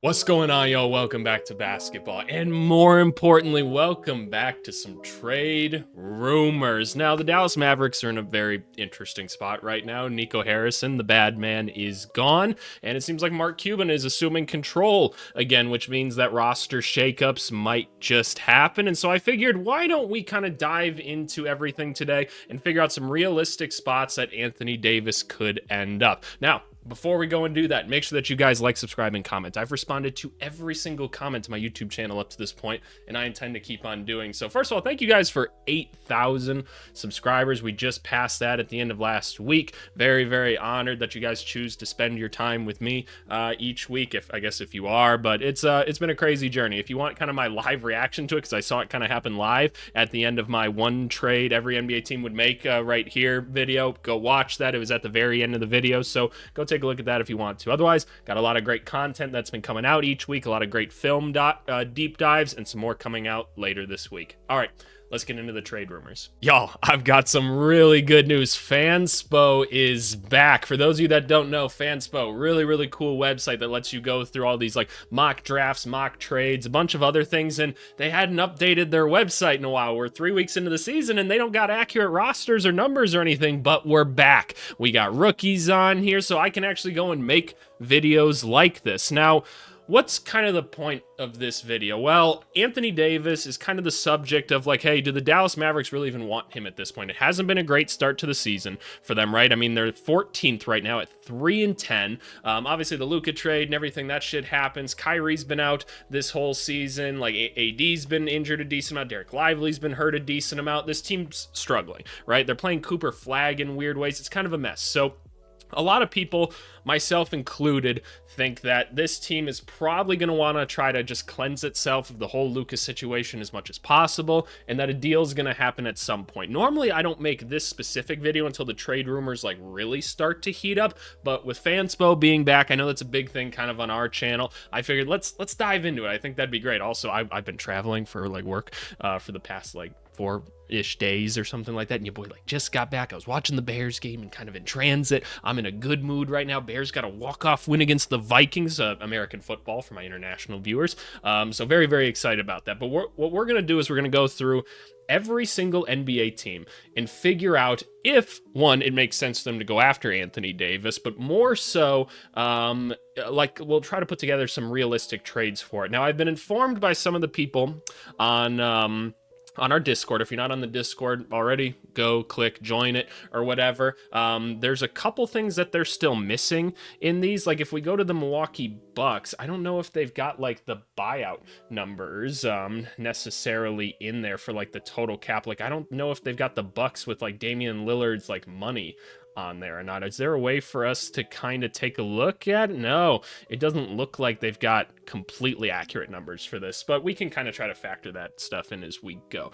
What's going on, y'all? Welcome back to basketball, and more importantly, welcome back to some trade rumors. Now, the Dallas Mavericks are in a very interesting spot right now. Nico Harrison, the bad man, is gone, and it seems like Mark Cuban is assuming control again, which means that roster shakeups might just happen. And so I figured, why don't we kind of dive into everything today and figure out some realistic spots that Anthony Davis could end up. Now, before we go and do that, make sure that you guys like, subscribe, and comment. I've responded to every single comment to my YouTube channel up to this point, and I intend to keep on doing so. First of all, thank you guys for 8,000 subscribers. We just passed that at the end of last week. Very, very honored that you guys choose to spend your time with me each week, if you are, but it's been a crazy journey. If you want kind of my live reaction to it, because I saw it kind of happen live at the end of my one trade every NBA team would make right here video, go watch that. It was at the very end of the video, so go take a look at that if you want to. Otherwise, got a lot of great content that's been coming out each week, a lot of great film deep dives, and some more coming out later this week. All right, let's get into the trade rumors. Y'all, I've got some really good news. Fanspo is back. For those of you that don't know, Fanspo, really cool website that lets you go through all these like mock drafts, mock trades, a bunch of other things, and they hadn't updated their website in a while. We're 3 weeks into the season and they don't got accurate rosters or numbers or anything, but we're back. We got rookies on here, so I can actually go and make videos like this. Now, what's kind of the point of this video? Well, Anthony Davis is kind of the subject of like, hey, do the Dallas Mavericks really even want him at this point? It hasn't been a great start to the season for them, right? I mean, they're 14th right now at 3-10. Obviously, the Luka trade and everything, that shit happens. Kyrie's been out this whole season. Like, AD's been injured a decent amount. Derek Lively's been hurt a decent amount. This team's struggling, right? They're playing Cooper Flag in weird ways. It's kind of a mess. So a lot of people, myself included, think that this team is probably going to want to try to just cleanse itself of the whole Lucas situation as much as possible, and that a deal is going to happen at some point. Normally, I don't make this specific video until the trade rumors like really start to heat up, but with Fanspo being back, I know that's a big thing kind of on our channel. I figured let's dive into it. I think that'd be great. Also, I've been traveling for like work for the past like 4-ish days or something like that, and your boy like just got back. I was watching the Bears game and kind of in transit. I'm in a good mood right now. Bears got a walk-off win against the Vikings, American football for my international viewers. So very excited about that. But what we're gonna do is we're gonna go through every single NBA team and figure out if, one, it makes sense for them to go after Anthony Davis, but more so, like, we'll try to put together some realistic trades for it. Now, I've been informed by some of the people on our Discord. If you're not on the Discord already, go click join it or whatever. There's a couple things that they're still missing in these. Like if we go to the Milwaukee Bucks, I don't know if they've got like the buyout numbers necessarily in there for like the total cap. Like I don't know if they've got the Bucks with like Damian Lillard's like money on there or not. Is there a way for us to kind of take a look at it? No, it doesn't look like they've got completely accurate numbers for this, but we can kind of try to factor that stuff in as we go.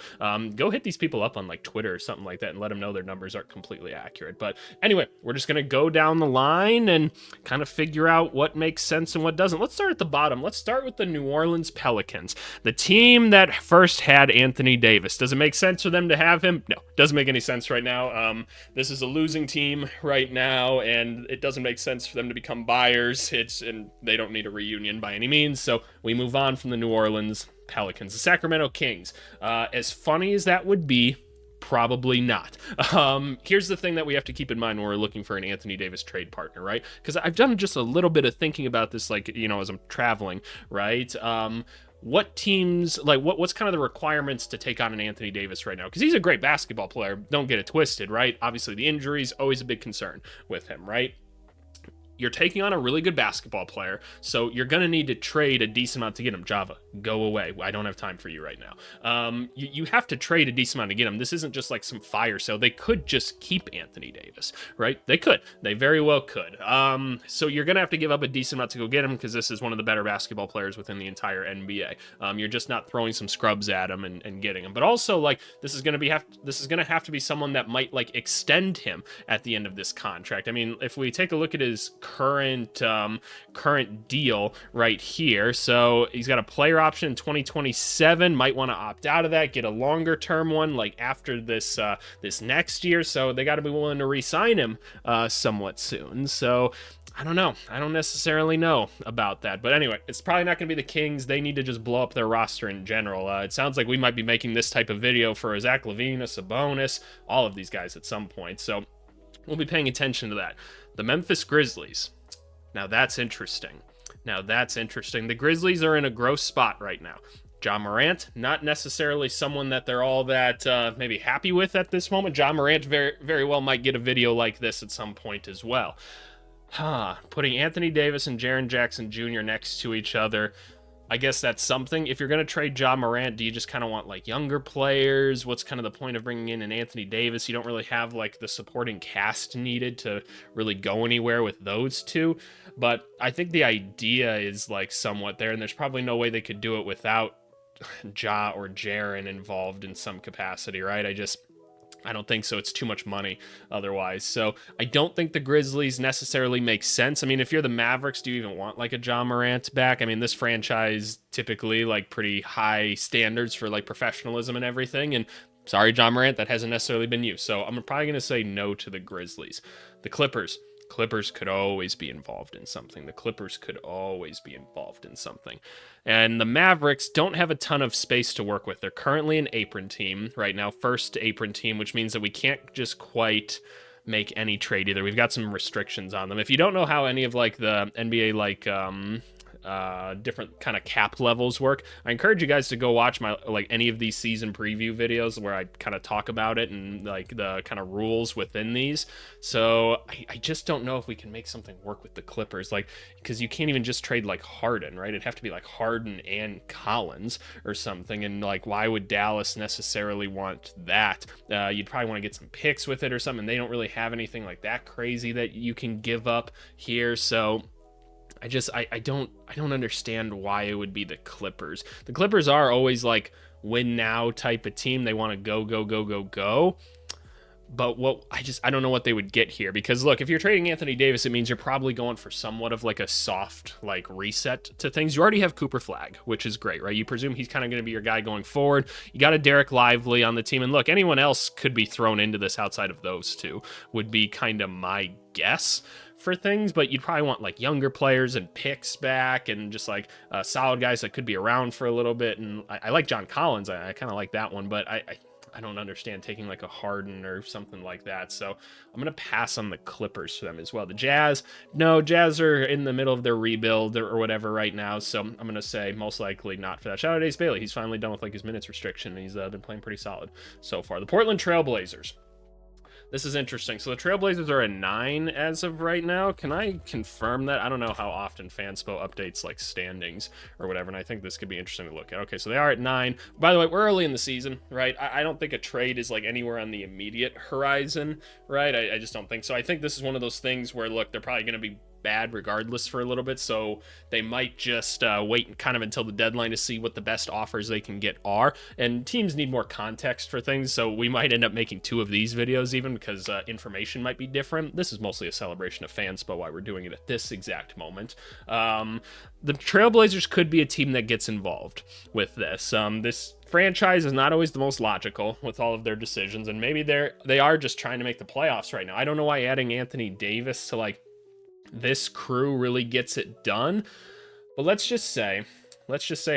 Go hit these people up on like Twitter or something like that and let them know their numbers aren't completely accurate. But anyway, we're just going to go down the line and kind of figure out what makes sense and what doesn't. Let's start at the bottom. Let's start with the New Orleans Pelicans, the team that first had Anthony Davis. Does it make sense for them to have him? No, doesn't make any sense right now. This is a losing team right now, and it doesn't make sense for them to become buyers. And they don't need a reunion by any means. So we move on from the New Orleans Pelicans. The Sacramento Kings. As funny as that would be, probably not. Here's the thing that we have to keep in mind when we're looking for an Anthony Davis trade partner, right? Because I've done just a little bit of thinking about this, like, you know, as I'm traveling, right? What teams, like, what's kind of the requirements to take on an Anthony Davis right now? Because he's a great basketball player. Don't get it twisted, right? Obviously, the injuries, always a big concern with him, right? You're taking on a really good basketball player, so you're going to need to trade a decent amount to get him. Java, go away. I don't have time for you right now. You have to trade a decent amount to get him. This isn't just like some fire sale. They could just keep Anthony Davis, right? They could. They very well could. So you're going to have to give up a decent amount to go get him because this is one of the better basketball players within the entire NBA. You're just not throwing some scrubs at him and getting him. But also, like, this is going to have to be someone that might, like, extend him at the end of this contract. I mean, if we take a look at his current deal right here. So he's got a player option in 2027. Might want to opt out of that, get a longer term one like after this next year. So they got to be willing to re-sign him somewhat soon. So I don't know. I don't necessarily know about that. But anyway, it's probably not going to be the Kings. They need to just blow up their roster in general. It sounds like we might be making this type of video for a Zach LaVine, a Sabonis, all of these guys at some point. So we'll be paying attention to that. The Memphis Grizzlies. Now that's interesting. The Grizzlies are in a gross spot right now. Ja Morant, not necessarily someone that they're all that maybe happy with at this moment. Ja Morant very, very well might get a video like this at some point as well. Putting Anthony Davis and Jaren Jackson Jr. next to each other, I guess that's something. If you're going to trade Ja Morant, do you just kind of want like younger players? What's kind of the point of bringing in an Anthony Davis? You don't really have like the supporting cast needed to really go anywhere with those two. But I think the idea is like somewhat there, and there's probably no way they could do it without Ja or Jaren involved in some capacity, right? I don't think so. It's too much money otherwise. So I don't think the Grizzlies necessarily make sense. I mean, if you're the Mavericks, do you even want like a Ja Morant back? I mean, this franchise typically like pretty high standards for like professionalism and everything. And sorry, Ja Morant, that hasn't necessarily been you. So I'm probably going to say no to the Grizzlies. The Clippers. Clippers could always be involved in something. And the Mavericks don't have a ton of space to work with. They're currently an apron team right now, first apron team, which means that we can't just quite make any trade either. We've got some restrictions on them. If you don't know how any of like the NBA different kind of cap levels work, I encourage you guys to go watch my like any of these season preview videos where I kind of talk about it and like the kind of rules within these. So I just don't know if we can make something work with the Clippers, like because you can't even just trade like Harden, right? It'd have to be like Harden and Collins or something, and like why would Dallas necessarily want that? You'd probably want to get some picks with it or something. They don't really have anything like that crazy that you can give up here, so I don't understand why it would be the Clippers. The Clippers are always like win now type of team. They want to go. But I don't know what they would get here, because look, if you're trading Anthony Davis, it means you're probably going for somewhat of like a soft like reset to things. You already have Cooper Flag, which is great, right? You presume he's kind of going to be your guy going forward. You got a Derek Lively on the team, and look, anyone else could be thrown into this outside of those two would be kind of my guess for things, but you'd probably want like younger players and picks back and just like solid guys that could be around for a little bit. And I like John Collins. I kind of like that one, but I don't understand taking like a Harden or something like that. So I'm going to pass on the Clippers for them as well. The Jazz are in the middle of their rebuild or whatever right now. So I'm going to say most likely not for that. Shout out to Ace Bailey. He's finally done with like his minutes restriction. He's been playing pretty solid so far. The Portland Trailblazers. This is interesting. So the Trailblazers are a 9 as of right now. Can I confirm that? I don't know how often Fanspo updates like standings or whatever, and I think this could be interesting to look at. Okay, so they are at 9. By the way, we're early in the season, right? I don't think a trade is like anywhere on the immediate horizon, right? I just don't think so. I think this is one of those things where, look, they're probably going to be bad regardless for a little bit, so they might just wait kind of until the deadline to see what the best offers they can get are, and teams need more context for things, so we might end up making 2 of these videos even because information might be different. This is mostly a celebration of Fanspo why we're doing it at this exact moment. The Trailblazers could be a team that gets involved with this. This franchise is not always the most logical with all of their decisions, and maybe they are just trying to make the playoffs right now. I don't know why adding Anthony Davis to like this crew really gets it done, but let's just say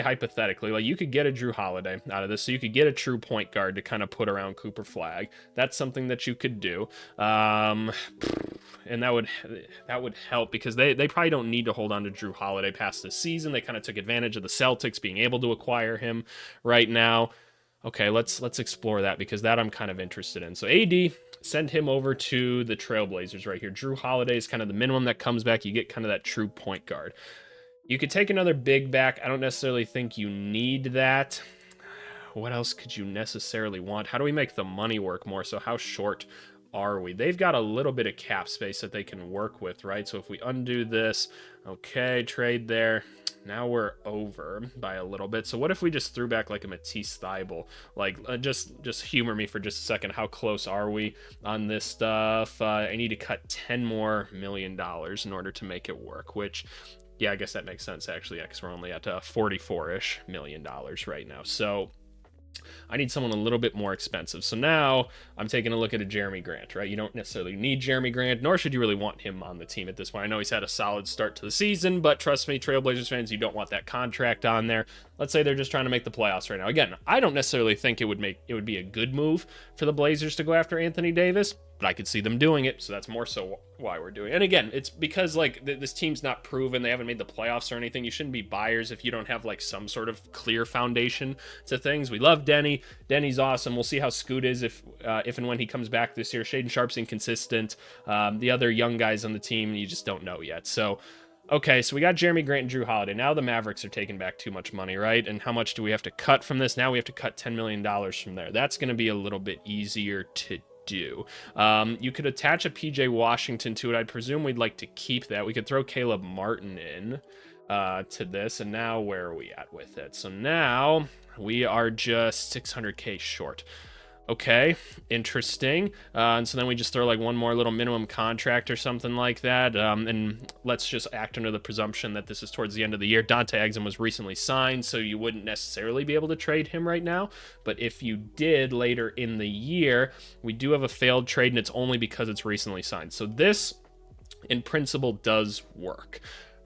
hypothetically, like you could get a Drew Holiday out of this, so you could get a true point guard to kind of put around Cooper Flag. That's something that you could do, and that would help because they probably don't need to hold on to Drew Holiday past this season. They kind of took advantage of the Celtics being able to acquire him right now. Okay, let's explore that because that I'm kind of interested in. So AD, send him over to the Trailblazers right here. Drew Holiday is kind of the minimum that comes back. You get kind of that true point guard. You could take another big back. I don't necessarily think you need that. What else could you necessarily want? How do we make the money work more? So how short are we? They've got a little bit of cap space that they can work with, right? So if we undo this, okay, trade there. Now we're over by a little bit. So what if we just threw back like a Matisse Thybulle? Like, just humor me for just a second. How close are we on this stuff? I need to cut $10 more million in order to make it work, which, yeah, I guess that makes sense actually, because we're only at $44-ish million right now. So I need someone a little bit more expensive. So now I'm taking a look at a Jeremy Grant, right? You don't necessarily need Jeremy Grant, nor should you really want him on the team at this point. I know he's had a solid start to the season, but trust me, Trailblazers fans, you don't want that contract on there. Let's say they're just trying to make the playoffs right now. Again, I don't necessarily think it would be a good move for the Blazers to go after Anthony Davis, but I could see them doing it, so that's more so why we're doing it. And again, it's because like this team's not proven, they haven't made the playoffs or anything. You shouldn't be buyers if you don't have like some sort of clear foundation to things. We love Denny. Denny's awesome. We'll see how Scoot is if and when he comes back this year. Shaden Sharp's inconsistent. The other young guys on the team, you just don't know yet. So okay, so we got Jeremy Grant and Drew Holiday. Now the Mavericks are taking back too much money, right? And how much do we have to cut from this? Now we have to cut $10 million from there. That's going to be a little bit easier to do. You could attach a PJ Washington to it. I presume we'd like to keep that. We could throw Caleb Martin in to this. And now where are we at with it? So now we are just 600K short. Okay, interesting. And so then we just throw like one more little minimum contract or something like that. And let's just act under the presumption that this is towards the end of the year. Dante Exum was recently signed, so you wouldn't necessarily be able to trade him right now. But if you did later in the year, we do have a failed trade, and it's only because it's recently signed. So this, in principle, does work.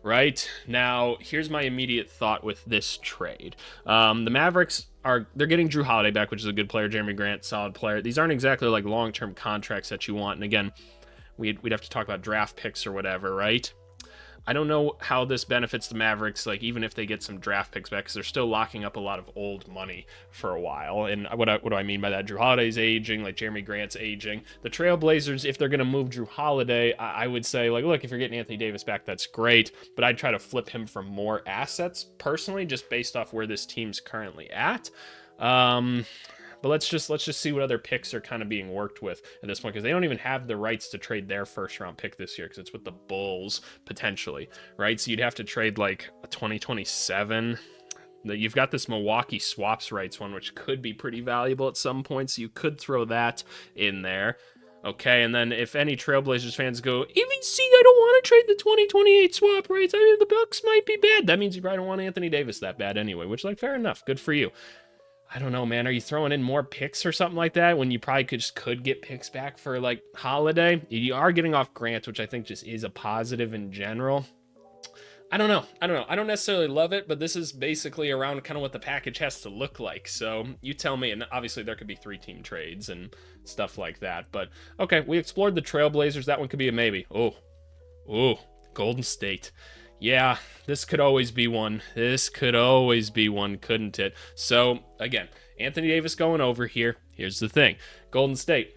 Right now, here's my immediate thought with this trade. The Mavericks they're getting Drew Holiday back, which is a good player. Jeremy Grant, solid player. These aren't exactly like long-term contracts that you want. And again, we'd have to talk about draft picks or whatever, right? I don't know how this benefits the Mavericks, like even if they get some draft picks back, because they're still locking up a lot of old money for a while. And what do I mean by that? Drew Holiday's aging, like Jeremy Grant's aging. The Trailblazers, if they're going to move Drew Holiday, I would say, like, look, if you're getting Anthony Davis back, that's great. But I'd try to flip him for more assets, personally, just based off where this team's currently at. But let's just see what other picks are kind of being worked with at this point, because they don't even have the rights to trade their first round pick this year, because it's with the Bulls potentially, right? So you'd have to trade like a 2027. You've got this Milwaukee swaps rights one, which could be pretty valuable at some point, so you could throw that in there. Okay, and then if any Trailblazers fans go, even see, I don't want to trade the 2028 swap rights. I mean, the Bucks might be bad. That means you probably don't want Anthony Davis that bad anyway, which, like, fair enough. Good for you. I don't know, man. Are you throwing in more picks or something like that when you probably could get picks back for like Holiday? You are getting off Grant, which I think just is a positive in general. I don't know. I don't necessarily love it, but this is basically around kind of what the package has to look like. So you tell me. And obviously there could be 3-team trades and stuff like that. But okay, we explored the Trailblazers. That one could be a maybe. Oh, Golden State. Yeah, this could always be one. This could always be one, couldn't it? So, again, Anthony Davis going over here. Here's the thing. Golden State,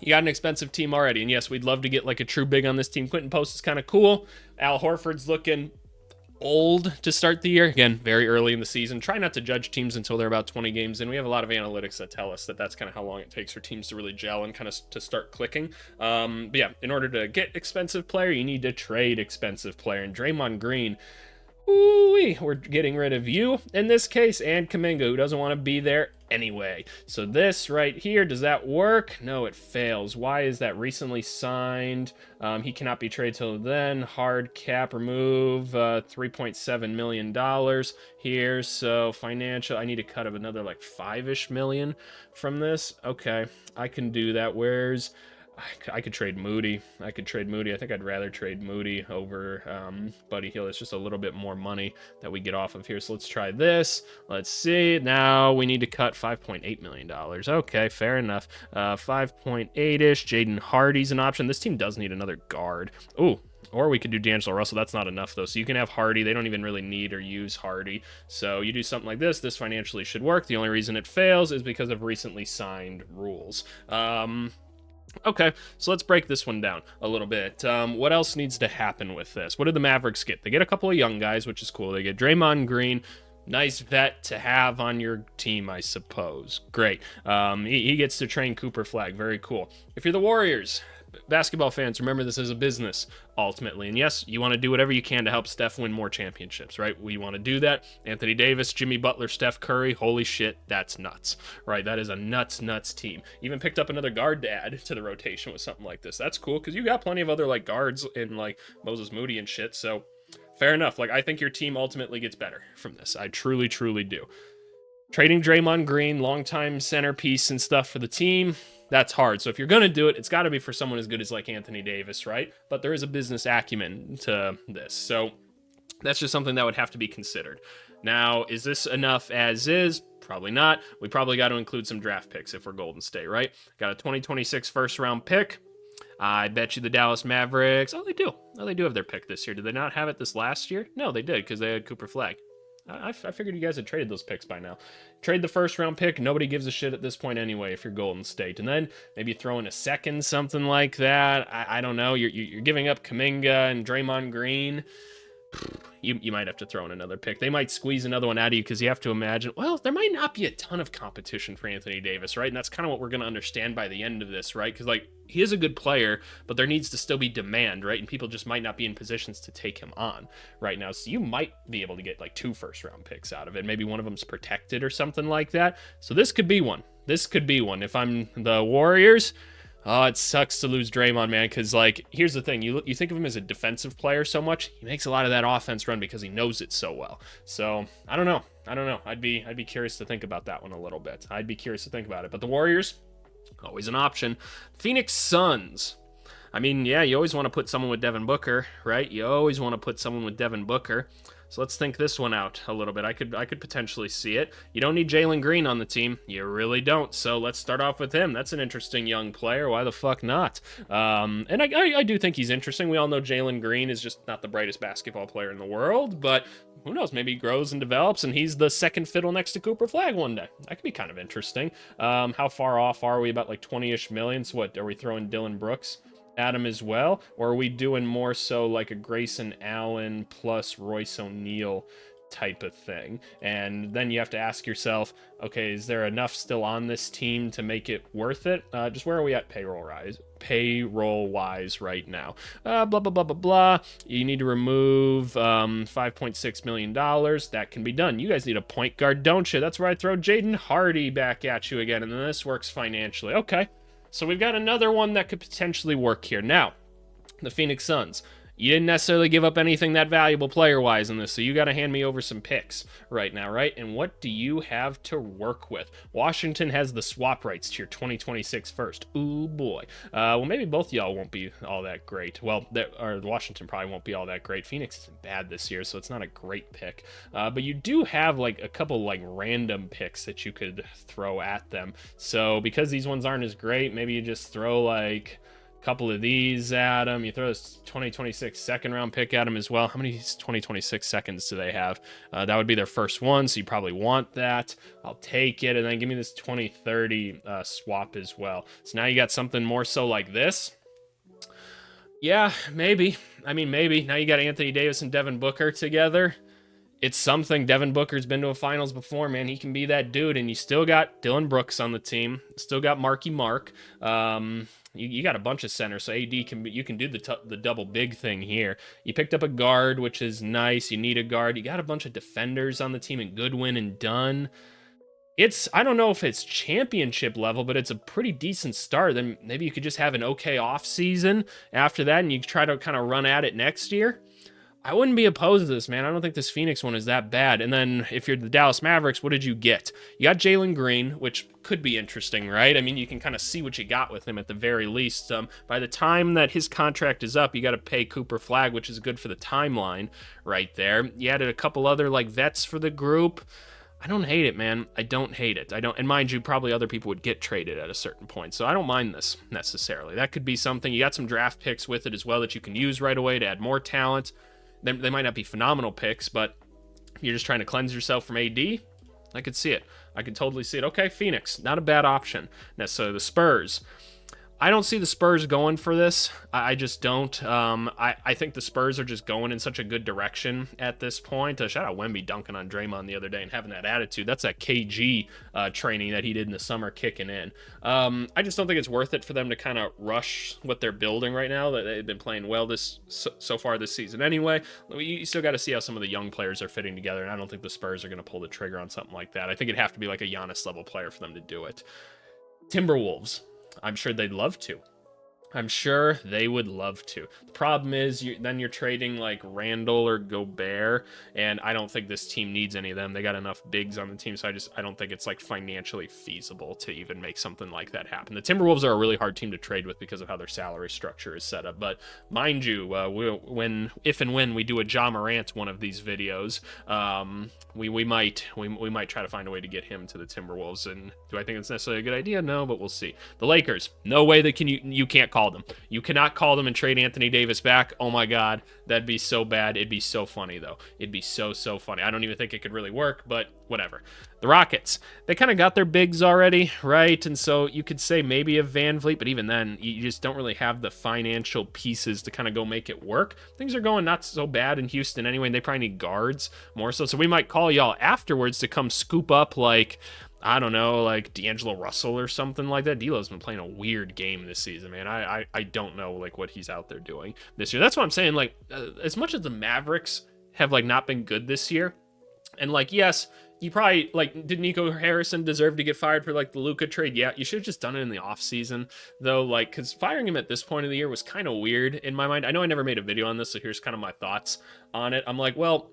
you got an expensive team already. And yes, we'd love to get like a true big on this team. Quentin Post is kind of cool. Al Horford's looking old to start the year. Again, very early in the season. Try not to judge teams until they're about 20 games in. We have a lot of analytics that tell us that that's kind of how long it takes for teams to really gel and kind of to start clicking. But yeah, in order to get expensive player, you need to trade expensive player. And Draymond Green, ooh-wee, we're getting rid of you in this case, and Kuminga, who doesn't want to be there anyway. So this right here, does that work? No, it fails. Why is that? Recently signed. He cannot be traded till then. Hard cap remove, $3.7 million here. So financial, I need to cut of another like 5-ish million from this. Okay, I can do that. I could trade Moody. I think I'd rather trade Moody over Buddy Hield. It's just a little bit more money that we get off of here. So let's try this. Let's see. Now we need to cut $5.8 million. Okay, fair enough. 5.8-ish. Jaden Hardy's an option. This team does need another guard. Ooh. Or we could do D'Angelo Russell. That's not enough, though. So you can have Hardy. They don't even really need or use Hardy. So you do something like this. This financially should work. The only reason it fails is because of recently signed rules. Okay, so let's break this one down a little bit. What else needs to happen with this? What did the Mavericks get? They get a couple of young guys, which is cool. They get Draymond Green, nice vet to have on your team, I suppose. Great. He gets to train Cooper Flag. Very cool. If you're the Warriors, basketball fans, remember this is a business, ultimately. And yes, you want to do whatever you can to help Steph win more championships, right? We want to do that. Anthony Davis, Jimmy Butler, Steph Curry, holy shit, that's nuts, right? That is a nuts team. Even picked up another guard to add to the rotation with something like this. That's cool, because you got plenty of other like guards in like Moses Moody and shit, so fair enough. Like, I think your team ultimately gets better from this. I truly do. Trading Draymond Green, longtime centerpiece and stuff for the team, that's hard. So if you're going to do it, it's got to be for someone as good as like Anthony Davis, right? But there is a business acumen to this. So that's just something that would have to be considered. Now, is this enough as is? Probably not. We probably got to include some draft picks if we're Golden State, right? Got a 2026 first round pick. I bet you the Dallas Mavericks. Oh, they do. Oh, they do have their pick this year. Did they not have it this last year? No, they did because they had Cooper Flag. I figured you guys had traded those picks by now. Trade the first round pick. Nobody gives a shit at this point anyway if you're Golden State. And then maybe throw in a second, something like that. I don't know. You're giving up Kuminga and Draymond Green. You might have to throw in another pick. They might squeeze another one out of you because you have to imagine, well, there might not be a ton of competition for Anthony Davis, right? And that's kind of what we're going to understand by the end of this, right? Because, like, he is a good player, but there needs to still be demand, right? And people just might not be in positions to take him on right now. So you might be able to get, like, 2 first-round picks out of it. Maybe one of them's protected or something like that. So this could be one. This could be one. If I'm the Warriors... Oh, it sucks to lose Draymond, man, because, like, here's the thing. You think of him as a defensive player so much, he makes a lot of that offense run because he knows it so well. So, I don't know. I'd be curious to think about that one a little bit. I'd be curious to think about it. But the Warriors, always an option. Phoenix Suns. I mean, yeah, you always want to put someone with Devin Booker, right? You always want to put someone with Devin Booker. So let's think this one out a little bit. I could potentially see it. You don't need Jalen Green on the team. You really don't. So let's start off with him. That's an interesting young player. Why the fuck not? And I do think he's interesting. We all know Jalen Green is just not the brightest basketball player in the world, but who knows? Maybe he grows and develops, and he's the second fiddle next to Cooper Flag one day. That could be kind of interesting. How far off are we? About like 20-ish million. So what, are we throwing Dylan Brooks at him as well? Or are we doing more so like a Grayson Allen plus Royce O'Neal type of thing? And then you have to ask yourself, okay, is there enough still on this team to make it worth it? Just where are we at payroll-wise right now? Blah, blah, blah, blah, blah. You need to remove $5.6 million. That can be done. You guys need a point guard, don't you? That's where I throw Jaden Hardy back at you again, and then this works financially. Okay. So we've got another one that could potentially work here. Now, the Phoenix Suns. You didn't necessarily give up anything that valuable player-wise in this, so you got to hand me over some picks right now, right? And what do you have to work with? Washington has the swap rights to your 2026 first. Ooh, boy. Well, maybe both y'all won't be all that great. Well, or Washington probably won't be all that great. Phoenix isn't bad this year, so it's not a great pick. But you do have, like, a couple, like, random picks that you could throw at them. So because these ones aren't as great, maybe you just throw, like... couple of these at him. You throw this 2026 second round pick at him as well. How many 2026 seconds do they have? That would be their first one, so you probably want that. I'll take it, and then give me this 2030 swap as well. So now you got something more so like this. Yeah, maybe. I mean, maybe. Now you got Anthony Davis and Devin Booker together. It's something. Devin Booker's been to a finals before, man. He can be that dude, and you still got Dylan Brooks on the team. Still got Marky Mark. You got a bunch of centers, so AD you can do the double big thing here. You picked up a guard, which is nice. You need a guard. You got a bunch of defenders on the team in Goodwin and Dunn. I don't know if it's championship level, but it's a pretty decent start. Then maybe you could just have an okay off season after that, and you try to kind of run at it next year. I wouldn't be opposed to this, man. I don't think this Phoenix one is that bad. And then if you're the Dallas Mavericks, what did you get? You got Jalen Green, which could be interesting, right? I mean, you can kind of see what you got with him at the very least. By the time that his contract is up, you got to pay Cooper Flag, which is good for the timeline right there. You added a couple other like vets for the group. I don't hate it, man. I don't hate it. And mind you, probably other people would get traded at a certain point. So I don't mind this necessarily. That could be something. You got some draft picks with it as well that you can use right away to add more talent. They might not be phenomenal picks, but you're just trying to cleanse yourself from AD. I could see it. I could totally see it. Okay, Phoenix, not a bad option. Necessarily the Spurs. I don't see the Spurs going for this. I just don't. I think the Spurs are just going in such a good direction at this point. Shout out Wemby dunking on Draymond the other day and having that attitude. That's that KG training that he did in the summer kicking in. I just don't think it's worth it for them to kind of rush what they're building right now. That they've been playing well so far this season anyway. You still got to see how some of the young players are fitting together, and I don't think the Spurs are going to pull the trigger on something like that. I think it'd have to be like a Giannis level player for them to do it. Timberwolves. I'm sure they'd love to. I'm sure they would love to. The problem is, then you're trading like Randall or Gobert, and I don't think this team needs any of them. They got enough bigs on the team, so I don't think it's like financially feasible to even make something like that happen. The Timberwolves are a really hard team to trade with because of how their salary structure is set up. But mind you, if and when we do a Ja Morant one of these videos, we might try to find a way to get him to the Timberwolves. And do I think it's necessarily a good idea? No, but we'll see. The Lakers, no way that you can't call them. You cannot call them and trade Anthony Davis back. Oh my God, that'd be so bad. It'd be so funny though. It'd be so funny. I don't even think it could really work, but whatever. The Rockets, they kind of got their bigs already, right? And so you could say maybe a Van Vliet, but even then, you just don't really have the financial pieces to kind of go make it work. Things are going not so bad in Houston anyway, and they probably need guards more so. So we might call y'all afterwards to come scoop up like, I don't know, like D'Angelo Russell or something like that. D'Lo's been playing a weird game this season, man. I don't know like what he's out there doing this year. That's what I'm saying. Like as much as the Mavericks have like not been good this year, and like yes, you probably like did Nico Harrison deserve to get fired for like the Luka trade? Yeah, you should have just done it in the offseason though, like because firing him at this point of the year was kind of weird in my mind. I know I never made a video on this, so here's kind of my thoughts on it. I'm like, well,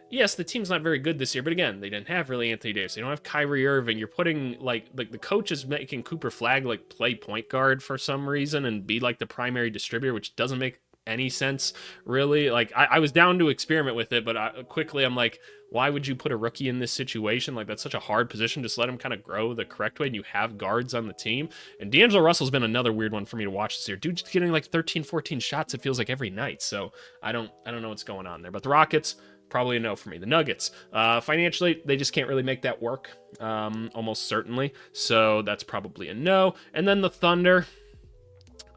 yes, the team's not very good this year, but again, they didn't have really Anthony Davis. They don't have Kyrie Irving. You're putting like the coach is making Cooper Flag like play point guard for some reason and be like the primary distributor, which doesn't make any sense really. Like I was down to experiment with it, but quickly I'm like, why would you put a rookie in this situation? Like that's such a hard position. Just let him kind of grow the correct way, and you have guards on the team. And D'Angelo Russell's been another weird one for me to watch this year. Dude's getting like 13, 14 shots. It feels like every night. So I don't know what's going on there. But the Rockets, probably a no for me. The Nuggets, financially, they just can't really make that work, almost certainly. So that's probably a no. And then the Thunder,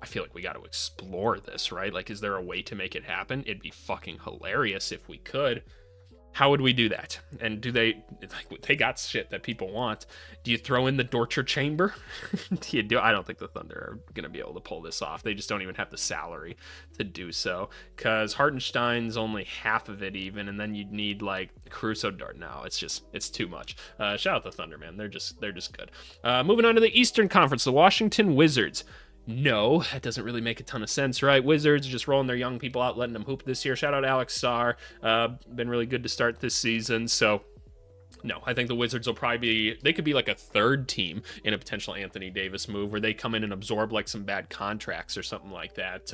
I feel like we got to explore this, right? Like, is there a way to make it happen? It'd be fucking hilarious if we could. How would we do that? And do they, like, they got shit that people want. Do you throw in the torture chamber? I don't think the Thunder are going to be able to pull this off. They just don't even have the salary to do so. Because Hartenstein's only half of it even, and then you'd need, like, Caruso Dart. No, it's too much. Shout out the Thunder, man. They're just good. Moving on to the Eastern Conference, the Washington Wizards. No, that doesn't really make a ton of sense, right? Wizards just rolling their young people out, letting them hoop this year. Shout out Alex Sarr. Been really good to start this season. So, no, I think the Wizards will probably be, they could be like a third team in a potential Anthony Davis move where they come in and absorb like some bad contracts or something like that.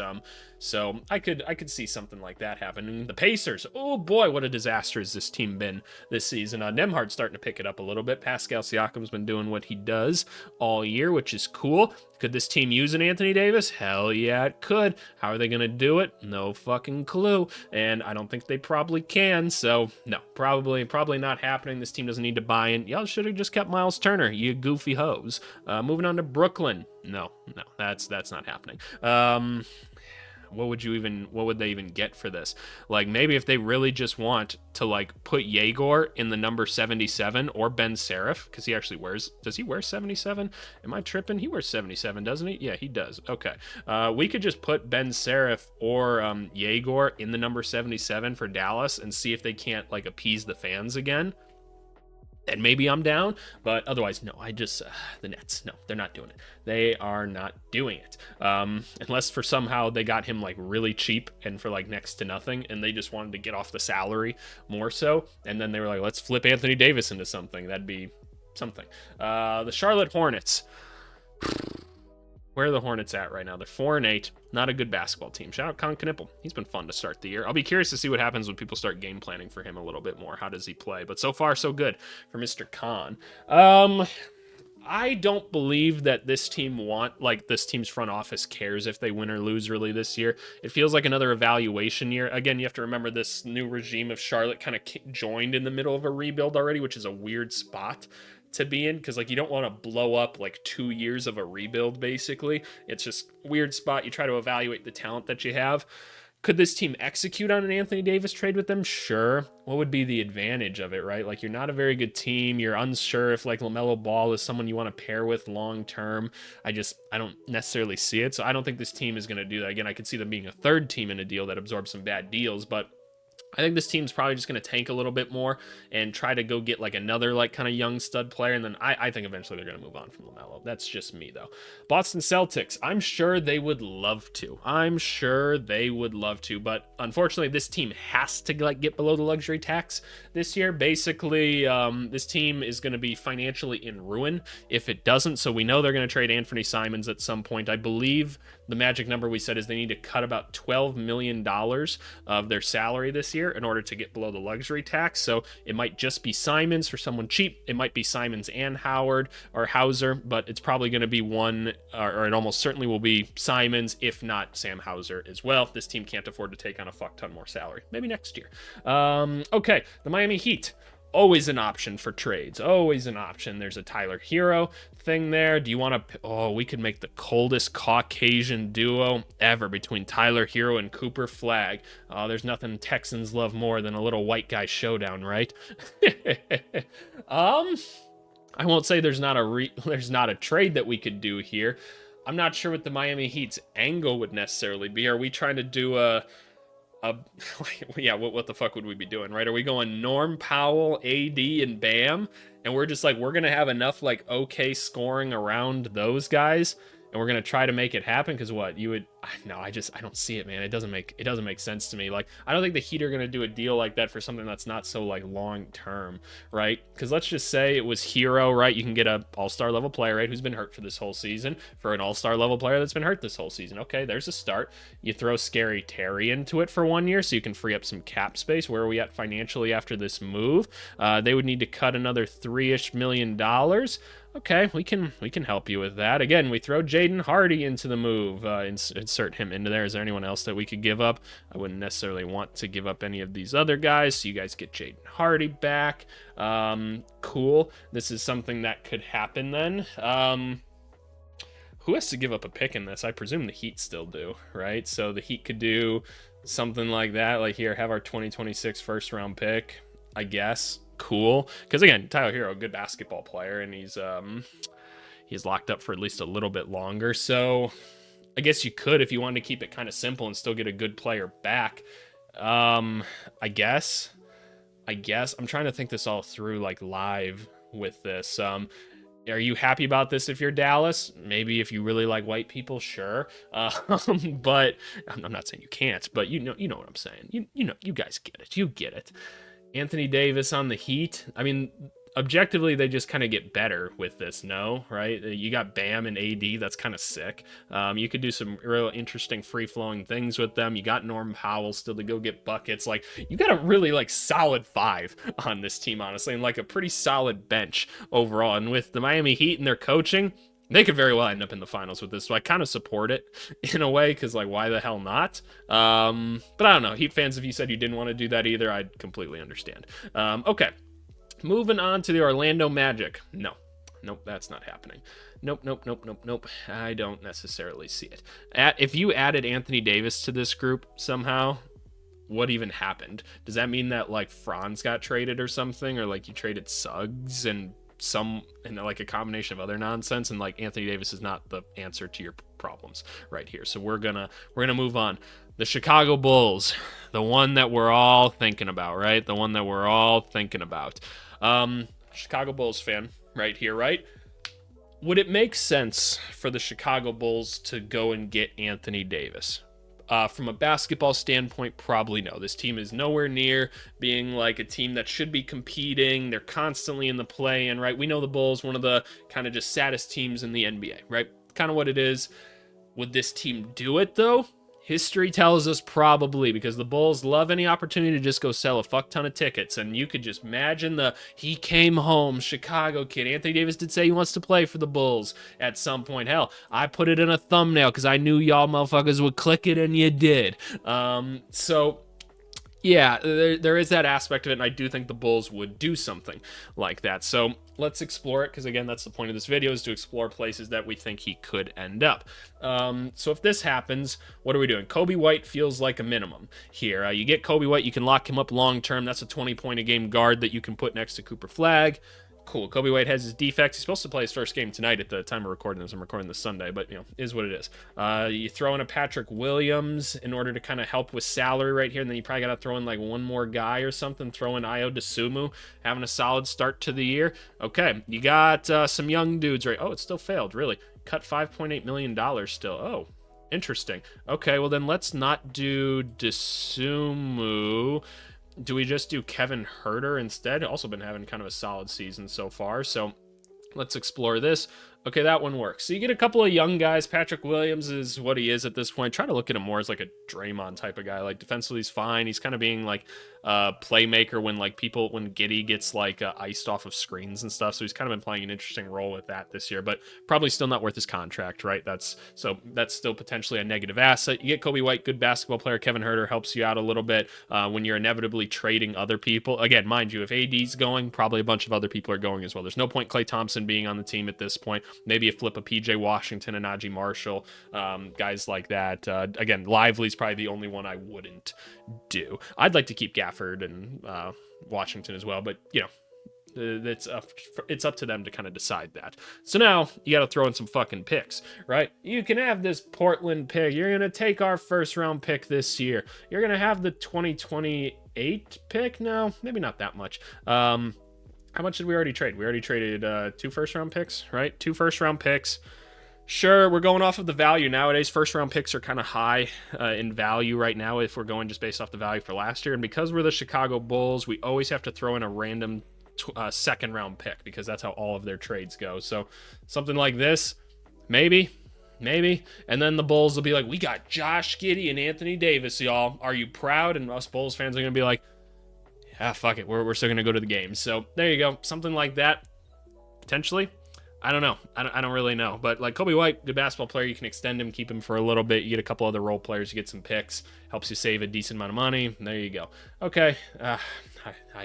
So I could see something like that happening. The Pacers, oh boy, what a disaster has this team been this season. Nembhard's starting to pick it up a little bit. Pascal Siakam's been doing what he does all year, which is cool. Could this team use an Anthony Davis? Hell yeah, it could. How are they going to do it? No fucking clue. And I don't think they probably can. So, no, probably not happening. This team doesn't need to buy in. Y'all should have just kept Miles Turner, you goofy hoes. Moving on to Brooklyn. No, that's not happening. What would they even get for this? Like maybe if they really just want to like put Yegor in the number 77 or Ben Serif, because he actually does he wear 77? Am I tripping? He wears 77, doesn't he? Yeah, he does. Okay. We could just put Ben Serif or Yegor in the number 77 for Dallas and see if they can't like appease the fans again. And maybe I'm down, but otherwise, no, the Nets, no, they're not doing it. They are not doing it. Unless for somehow they got him like really cheap and for like next to nothing, and they just wanted to get off the salary more so. And then they were like, let's flip Anthony Davis into something. That'd be something. The Charlotte Hornets. Where are the Hornets at right now? They're 4-8. Not a good basketball team. Shout out Con Knippel. He's been fun to start the year. I'll be curious to see what happens when people start game planning for him a little bit more. How does he play? But so far, so good for Mr. Con. I don't believe that this team's front office cares if they win or lose really this year. It feels like another evaluation year. Again, you have to remember this new regime of Charlotte kind of joined in the middle of a rebuild already, which is a weird spot to be in because like you don't want to blow up like 2 years of a rebuild basically. It's just weird spot. You try to evaluate the talent that you have. Could this team execute on an Anthony Davis trade with them? Sure. What would be the advantage of it, right? Like, you're not a very good team. You're unsure if, like, LaMelo Ball is someone you want to pair with long term. I don't necessarily see it. So I don't think this team is going to do that. Again, I could see them being a third team in a deal that absorbs some bad deals, but I think this team's probably just going to tank a little bit more and try to go get like another like kind of young stud player. And then I think eventually they're going to move on from LaMelo. That's just me though. Boston Celtics, I'm sure they would love to. But unfortunately, this team has to like get below the luxury tax this year. Basically, this team is going to be financially in ruin if it doesn't. So we know they're going to trade Anthony Simons at some point. I believe the magic number we said is they need to cut about $12 million of their salary this year in order to get below the luxury tax. So it might just be Simons for someone cheap. It might be Simons and Howard or Hauser, but it's probably going to be one, or it almost certainly will be Simons, if not Sam Hauser as well. This team can't afford to take on a fuck ton more salary. Maybe next year. Okay, the Miami Heat. Always an option for trades. Always an option. There's a Tyler Hero thing there. Do you want to... Oh, we could make the coldest Caucasian duo ever between Tyler Hero and Cooper Flagg. Oh, there's nothing Texans love more than a little white guy showdown, right? I won't say there's not a trade that we could do here. I'm not sure what the Miami Heat's angle would necessarily be. Are we trying to do yeah, what the fuck would we be doing, right? Are we going Norm Powell, AD, and Bam, and we're just like, we're gonna have enough like okay scoring around those guys, and we're gonna try to make it happen? Because what you would... No, I don't see it, man. It doesn't make sense to me. Like, I don't think the Heat are gonna do a deal like that for something that's not so like long term, right? Because let's just say it was Hero, right? You can get a all-star level player, right, who's been hurt for this whole season, for an all-star level player that's been hurt this whole season. Okay, there's a start. You throw Scary Terry into it for 1 year so you can free up some cap space. Where are we at financially after this move? They would need to cut another $3-ish million. Okay, we can help you with that. Again, we throw Jaden Hardy into the move. Insert him into there. Is there anyone else that we could give up? I wouldn't necessarily want to give up any of these other guys, so you guys get Jaden Hardy back. Cool. This is something that could happen then. Who has to give up a pick in this? I presume the Heat still do, right? So the Heat could do something like that. Like, here, have our 2026 first-round pick, I guess. Cool. Because again, Tyler Hero, a good basketball player, and he's locked up for at least a little bit longer. So I guess you could, if you wanted to keep it kind of simple and still get a good player back. I guess I'm trying to think this all through like live with this. Are you happy about this if you're Dallas? Maybe if you really like white people, sure. But I'm not saying you can't, but you know what I'm saying. You know, you guys get it. You get it. Anthony Davis on the Heat. I mean, objectively, they just kind of get better with this, no? Right? You got Bam and AD. That's kind of sick. You could do some real interesting free-flowing things with them. You got Norm Powell still to go get buckets. Like, you got a really, like, solid five on this team, honestly, and, like, a pretty solid bench overall. And with the Miami Heat and their coaching, they could very well end up in the finals with this, so I kind of support it in a way, because, like, why the hell not? But I don't know. Heat fans, if you said you didn't want to do that either, I'd completely understand. Okay. Moving on to the Orlando Magic. Nope, that's not happening. Nope. I don't necessarily see it. If you added Anthony Davis to this group somehow, what even happened? Does that mean that, like, Franz got traded or something? Or, like, you traded Suggs and like a combination of other nonsense, and like Anthony Davis is not the answer to your problems right here. So we're gonna move on. The Chicago Bulls, the one that we're all thinking about, right? The one that we're all thinking about. Chicago Bulls fan right here, right? Would it make sense for the Chicago Bulls to go and get Anthony Davis? From a basketball standpoint, probably no. This team is nowhere near being like a team that should be competing. They're constantly in the play-in, right? We know the Bulls, one of the kind of just saddest teams in the NBA, right? Kind of what it is. Would this team do it, though? History tells us probably, because the Bulls love any opportunity to just go sell a fuck ton of tickets. And you could just imagine he came home, Chicago kid. Anthony Davis did say he wants to play for the Bulls at some point. Hell, I put it in a thumbnail because I knew y'all motherfuckers would click it, and you did. So yeah, there is that aspect of it, and I do think the Bulls would do something like that. So let's explore it, because again, that's the point of this video, is to explore places that we think he could end up. So if this happens, what are we doing? Kobe White feels like a minimum here. You get Kobe White, you can lock him up long term. That's a 20-point-a-game guard that you can put next to Cooper Flagg. Cool. Kobe White has his defects. He's supposed to play his first game tonight at the time of recording this. I'm recording this Sunday, but, is what it is. You throw in a Patrick Williams in order to kind of help with salary right here, and then you probably got to throw in like one more guy or something. Throw in Io DeSumo, having a solid start to the year. Okay, you got some young dudes, right? Oh, it still failed, really. Cut $5.8 million still. Oh, interesting. Okay, well then let's not do DeSumo. Do we just do Kevin Huerter instead? Also been having kind of a solid season so far, so let's explore this. Okay, that one works. So you get a couple of young guys. Patrick Williams is what he is at this point. Try to look at him more as like a Draymond type of guy. Like defensively, he's fine. He's kind of being like a playmaker when Giddey gets like iced off of screens and stuff. So he's kind of been playing an interesting role with that this year, but probably still not worth his contract, right? That's still potentially a negative asset. You get Kobe White, good basketball player. Kevin Huerter helps you out a little bit when you're inevitably trading other people. Again, mind you, if AD's going, probably a bunch of other people are going as well. There's no point Klay Thompson being on the team at this point. Maybe you flip a PJ Washington and Najee Marshall, guys like that. Again, Lively's probably the only one I wouldn't do. I'd like to keep Gafford and Washington as well, but it's up to them to kind of decide that. So now you got to throw in some fucking picks, right? You can have this Portland pick. You're gonna take our first round pick this year. You're gonna have the 2028 pick. No, maybe not that much. How much did we already trade? We already traded 2 first-round picks, right? 2 first-round picks. Sure, we're going off of the value nowadays. First-round picks are kind of high in value right now if we're going just based off the value for last year. And because we're the Chicago Bulls, we always have to throw in a random second-round pick because that's how all of their trades go. So something like this, maybe. And then the Bulls will be like, we got Josh Giddey and Anthony Davis, y'all. Are you proud? And us Bulls fans are going to be like, fuck it, we're still gonna go to the game. So there you go, something like that potentially. I don't know. I don't really know, but like Kobe White, good basketball player. You can extend him, keep him for a little bit. You get a couple other role players, you get some picks, helps you save a decent amount of money. And there you go. Okay, I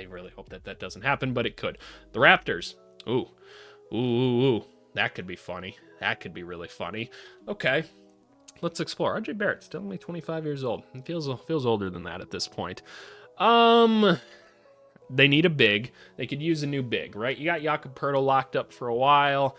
really hope that doesn't happen, but it could. The Raptors. Ooh, that could be funny. That could be really funny. Okay, let's explore. RJ Barrett's still only 25 years old. It feels older than that at this point. They need a big. They could use a new big, right? You got Jakob Poeltl locked up for a while.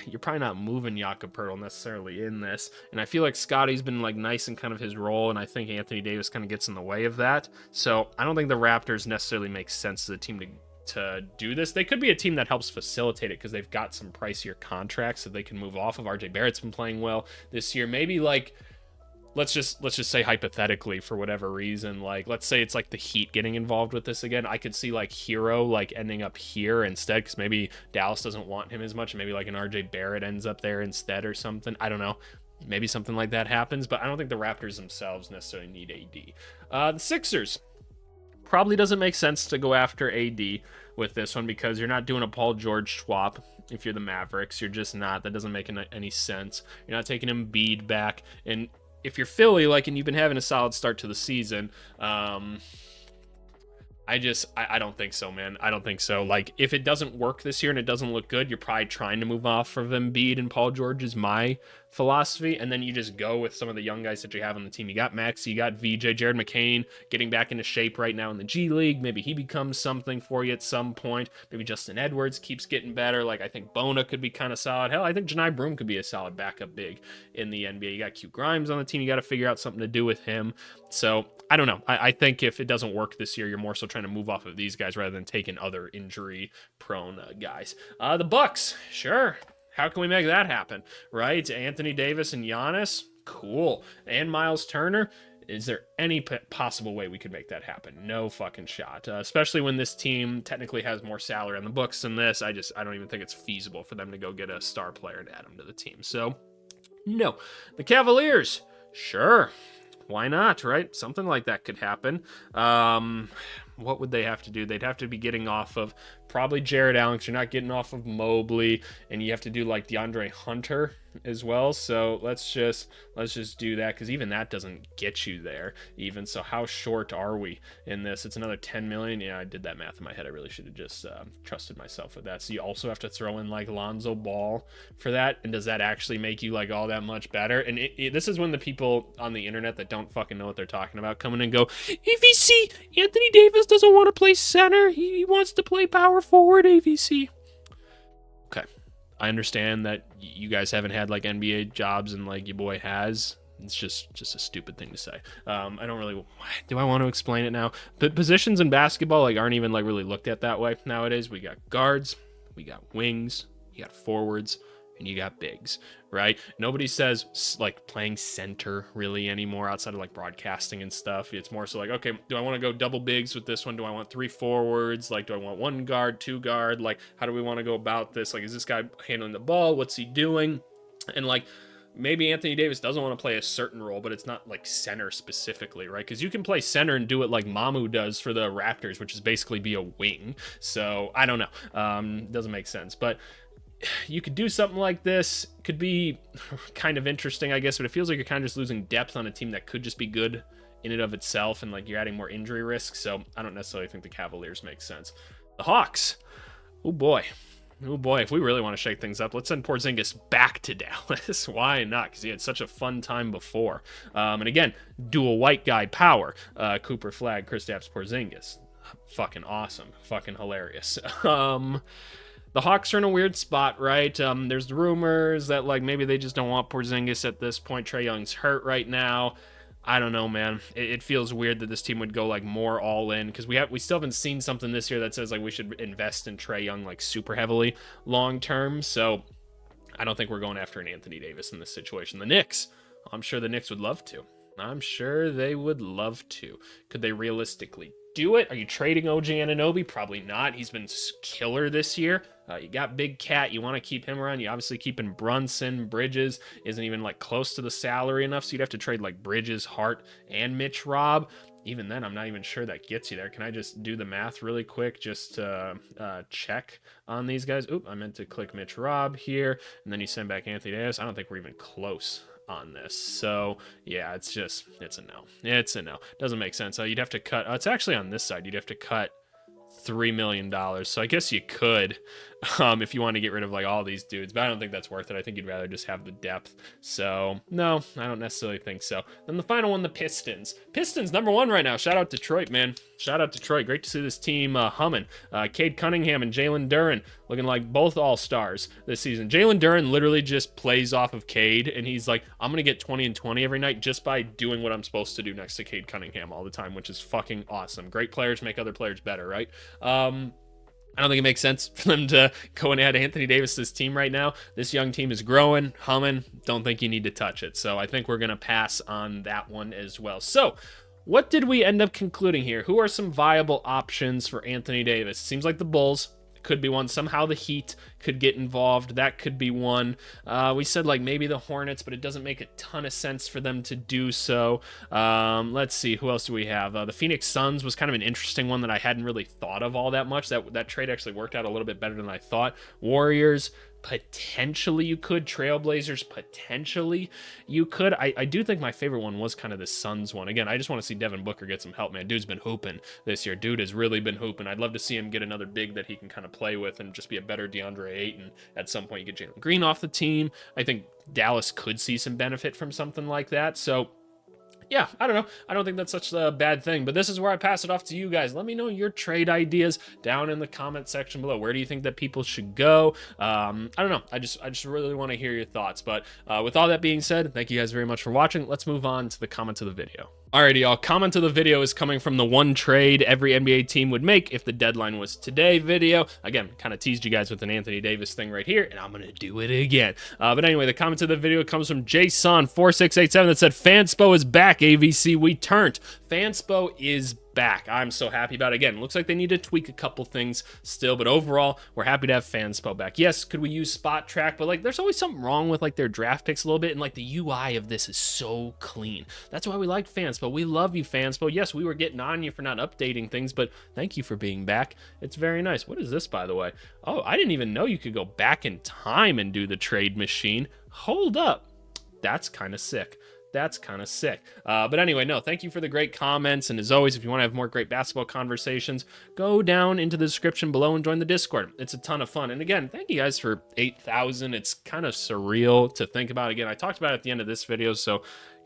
You're probably not moving Jakob Poeltl necessarily in this. And I feel like Scotty's been like nice in kind of his role, and I think Anthony Davis kind of gets in the way of that. So I don't think the Raptors necessarily make sense as a team to do this. They could be a team that helps facilitate it because they've got some pricier contracts that they can move off of. RJ Barrett's been playing well this year. Maybe like let's just say hypothetically for whatever reason, like let's say it's like the Heat getting involved with this again. I could see like Hero like ending up here instead because maybe Dallas doesn't want him as much. Maybe like an RJ Barrett ends up there instead or something. I don't know. Maybe something like that happens, but I don't think the Raptors themselves necessarily need AD. The Sixers. Probably doesn't make sense to go after AD with this one because you're not doing a Paul George swap if you're the Mavericks. You're just not. That doesn't make any sense. You're not taking Embiid back. And if you're Philly, and you've been having a solid start to the season, I don't think so, man. I don't think so. Like, if it doesn't work this year and it doesn't look good, you're probably trying to move off of Embiid and Paul George is my philosophy, and then you just go with some of the young guys that you have on the team. You got Maxey, you got VJ, Jared McCain getting back into shape right now in the G League. Maybe he becomes something for you at some point. Maybe Justin Edwards keeps getting better. Like, I think Bona could be kind of solid. Hell, I think Janai Broom could be a solid backup big in the NBA. You got Q Grimes on the team. You got to figure out something to do with him. So, I don't know. I think if it doesn't work this year, you're more so trying to move off of these guys rather than taking other injury-prone guys. The Bucks, sure. How can we make that happen, right? Anthony Davis and Giannis, cool. And Miles Turner, is there any possible way we could make that happen? No fucking shot. Especially when this team technically has more salary on the books than this. I don't even think it's feasible for them to go get a star player and add him to the team. So, no. The Cavaliers, sure. Why not, right? Something like that could happen. What would they have to do? They'd have to be getting off of probably Jared Allen, because you're not getting off of Mobley, and you have to do like DeAndre Hunter as well. So let's just do that, because even that doesn't get you there even. So how short are we in this? It's another 10 million. Yeah, I did that math in my head. I really should have just trusted myself with that. So you also have to throw in like Lonzo Ball for that, and does that actually make you like all that much better? And this is when the people on the internet that don't fucking know what they're talking about come in and go, AVC, Anthony Davis doesn't want to play center, he wants to play power forward, AVC. I understand that you guys haven't had like NBA jobs and like your boy has. It's just a stupid thing to say. I don't really, do I want to explain it now? But positions in basketball like aren't even like really looked at that way nowadays. We got guards, we got wings, you got forwards, and you got bigs, right? Nobody says like playing center really anymore outside of like broadcasting and stuff. It's more so like, okay, do I want to go double bigs with this one? Do I want 3 forwards? Like, do I want 1 guard, 2 guard? Like, how do we want to go about this? Like, is this guy handling the ball? What's he doing? And like, maybe Anthony Davis doesn't want to play a certain role, but it's not like center specifically, right? Because you can play center and do it like Mamu does for the Raptors, which is basically be a wing. So I don't know. Doesn't make sense. But you could do something like this. Could be kind of interesting, I guess, but it feels like you're kind of just losing depth on a team that could just be good in and of itself, and like you're adding more injury risk. So I don't necessarily think the Cavaliers make sense. The Hawks. Oh boy, if we really want to shake things up, let's send Porzingis back to Dallas. Why not? Because he had such a fun time before. And again, dual white guy power. Cooper Flag, Kristaps Porzingis. Fucking awesome. Fucking hilarious. The Hawks are in a weird spot, right? There's rumors that like maybe they just don't want Porzingis at this point. Trae Young's hurt right now. I don't know, man. It feels weird that this team would go like more all in, because we still haven't seen something this year that says like we should invest in Trae Young like super heavily long term. So I don't think we're going after an Anthony Davis in this situation. The Knicks, I'm sure the Knicks would love to. I'm sure they would love to. Could they realistically do it? Are you trading OG Anunoby? Probably not. He's been killer this year. You got Big Cat. You want to keep him around. You obviously keeping Brunson. Bridges isn't even like close to the salary enough, so you'd have to trade like Bridges, Hart, and Mitch Robb. Even then, I'm not even sure that gets you there. Can I just do the math really quick just to check on these guys? Oop, I meant to click Mitch Robb here, and then you send back Anthony Davis. I don't think we're even close on this. So yeah, it's a no. It's a no. Doesn't make sense. You'd have to cut. It's actually on this side. You'd have to cut $3 million. So I guess you could, if you want to get rid of like all these dudes, but I don't think that's worth it. I think you'd rather just have the depth. So no, I don't necessarily think so. Then the final one, the Pistons. Pistons #1 right now. Shout out Detroit, man. Shout out Detroit. Great to see this team humming. Cade Cunningham and Jalen Duren looking like both all-stars this season. Jalen Duren literally just plays off of Cade, and he's like, I'm going to get 20 and 20 every night just by doing what I'm supposed to do next to Cade Cunningham all the time, which is fucking awesome. Great players make other players better, right? I don't think it makes sense for them to go and add Anthony Davis's team right now. This young team is growing, humming. Don't think you need to touch it. So I think we're going to pass on that one as well. So what did we end up concluding here? Who are some viable options for Anthony Davis? Seems like the Bulls could be one. Somehow the Heat could get involved. That could be one. We said like maybe the Hornets, but it doesn't make a ton of sense for them to do so. Let's see, who else do we have? The Phoenix Suns was kind of an interesting one that I hadn't really thought of all that much. That trade actually worked out a little bit better than I thought. Warriors, potentially you could. Trailblazers, potentially you could. I do think my favorite one was kind of the Suns one. Again, I just want to see Devin Booker get some help, man. Dude's been hooping this year. Dude has really been hooping. I'd love to see him get another big that he can kind of play with and just be a better DeAndre Ayton. At some point, you get Jalen Green off the team. I think Dallas could see some benefit from something like that. So yeah, I don't know. I don't think that's such a bad thing, but this is where I pass it off to you guys. Let me know your trade ideas down in the comment section below. Where do you think that people should go? I don't know. I just really want to hear your thoughts. But with all that being said, thank you guys very much for watching. Let's move on to the comment of the video. Alrighty, y'all. Comment of the video is coming from the one trade every NBA team would make if the deadline was today video. Again, kind of teased you guys with an Anthony Davis thing right here, and I'm going to do it again. But anyway, the comment of the video comes from Jason4687 that said, Fanspo is back, AVC. We turned. Fanspo is back. I'm so happy about it. Again, looks like they need to tweak a couple things still, but overall, we're happy to have Fanspo back. Yes, could we use Spot Track, but like there's always something wrong with like their draft picks a little bit, and like the UI of this is so clean. That's why we like Fanspo. We love you, Fanspo. Yes, we were getting on you for not updating things, but thank you for being back. It's very nice. What is this, by the way? Oh, I didn't even know you could go back in time and do the trade machine. Hold up. That's kind of sick. That's kind of sick. But anyway, no, thank you for the great comments. And as always, if you want to have more great basketball conversations, go down into the description below and join the Discord. It's a ton of fun. And again, thank you guys for 8,000. It's kind of surreal to think about. Again, I talked about it at the end of this video, so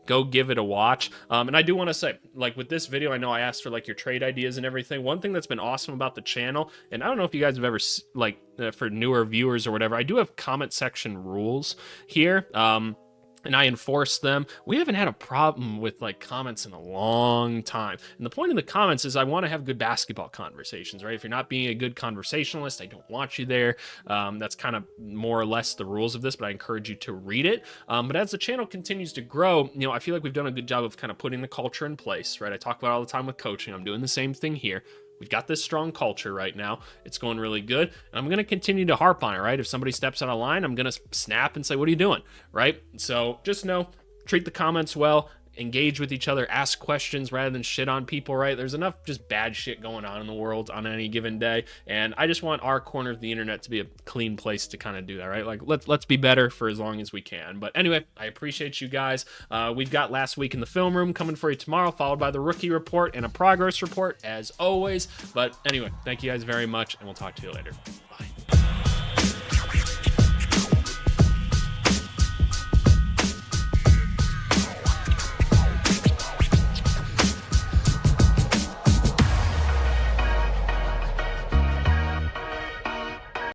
go give it a watch. And I do want to say, like with this video, I know I asked for like your trade ideas and everything. One thing that's been awesome about the channel, and I don't know if you guys have ever like for newer viewers or whatever, I do have comment section rules here. And I enforce them. We haven't had a problem with like comments in a long time. And the point of the comments is I want to have good basketball conversations, right? If you're not being a good conversationalist, I don't want you there. That's kind of more or less the rules of this, but I encourage you to read it. But as the channel continues to grow, you know, I feel like we've done a good job of kind of putting the culture in place, right? I talk about it all the time with coaching. I'm doing the same thing here. We've got this strong culture right now. It's going really good. And I'm going to continue to harp on it, right? If somebody steps out of line, I'm going to snap and say, what are you doing, right? So just know, treat the comments well, engage with each other, ask questions rather than shit on people, right? There's enough just bad shit going on in the world on any given day. And I just want our corner of the internet to be a clean place to kind of do that, right? Like let's be better for as long as we can. But anyway, I appreciate you guys. We've got Last Week in the Film Room coming for you tomorrow, followed by the Rookie Report and a Progress Report as always. But anyway, thank you guys very much, and we'll talk to you later. Bye.